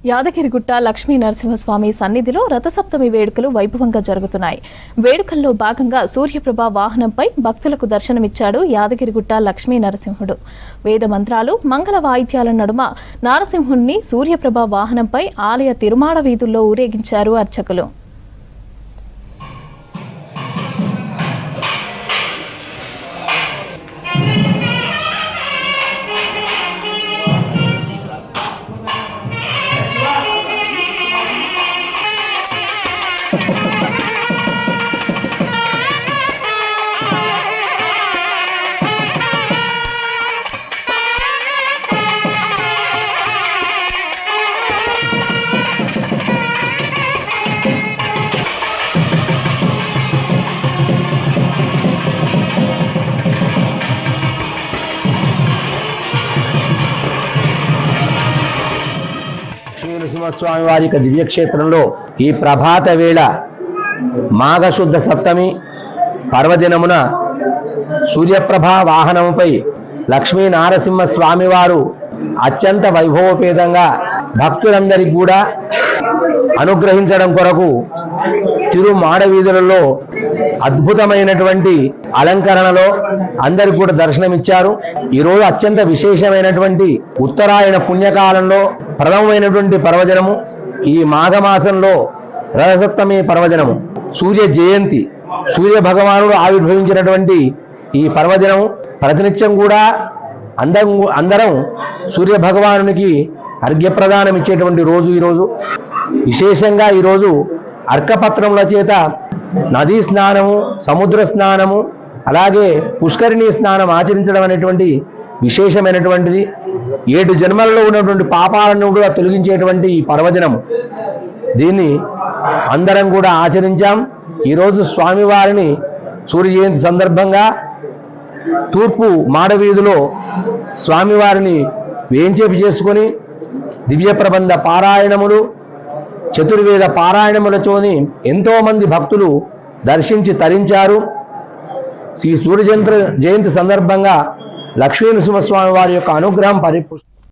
యాదగిరిగుట్ట లక్ష్మీ నరసింహస్వామి సన్నిధిలో రథసప్తమి వేడుకలు వైభవంగా జరుగుతున్నాయి. వేడుకల్లో భాగంగా సూర్యప్రభ వాహనంపై భక్తులకు దర్శనమిచ్చాడు యాదగిరిగుట్ట లక్ష్మీ నరసింహుడు. వేద మంత్రాలు, మంగళ వాయిద్యాల నడుమ నారసింహుణ్ణి సూర్యప్రభ వాహనంపై ఆలయ తిరుమాడ వీధుల్లో ఊరేగించారు అర్చకులు. నరసింహస్వామి వారి యొక్క దివ్యక్షేత్రంలో ఈ ప్రభాత వేళ మాఘశుద్ధ సప్తమి పర్వదినమున సూర్యప్రభ వాహనముపై లక్ష్మీ నారసింహస్వామి వారు అత్యంత వైభవపేతంగా భక్తులందరికీ కూడా అనుగ్రహించడం కొరకు తిరుమాడ వీధులలో అద్భుతమైనటువంటి అలంకరణలో అందరికి కూడా దర్శనమిచ్చారు. ఈరోజు అత్యంత విశేషమైనటువంటి ఉత్తరాయణ పుణ్యకాలంలో ప్రథమమైనటువంటి పర్వదినము. ఈ మాఘమాసంలో రథసప్తమి పర్వదినము, సూర్య జయంతి, సూర్య భగవానుడు ఆవిర్భవించినటువంటి ఈ పర్వదినము. ప్రతినిత్యం కూడా అందరం సూర్య భగవానునికి అర్ఘ్యప్రదానం ఇచ్చేటువంటి రోజు ఈరోజు. విశేషంగా ఈరోజు అర్కపత్రముల చేత నదీ స్నానము, సముద్ర స్నానము, అలాగే పుష్కరిణి స్నానం ఆచరించడం అనేటువంటి విశేషమైనటువంటిది. 7 జన్మలలో ఉన్నటువంటి పాపాలను కూడా తొలగించేటువంటి ఈ పర్వదినము. దీన్ని అందరం కూడా ఆచరించాం. ఈరోజు స్వామివారిని సూర్య జయంతి సందర్భంగా తూర్పు మాడవీధిలో స్వామివారిని వేంచేపు చేసుకొని దివ్య ప్రబంధ పారాయణములు, చతుర్వేద పారాయణములతోని ఎంతో మంది భక్తులు దర్శించి తరించారు. ఈ సూర్య జయంతి సందర్భంగా లక్ష్మీ నరసింహస్వామి వారి యొక్క అనుగ్రహం పరిపుష్టి.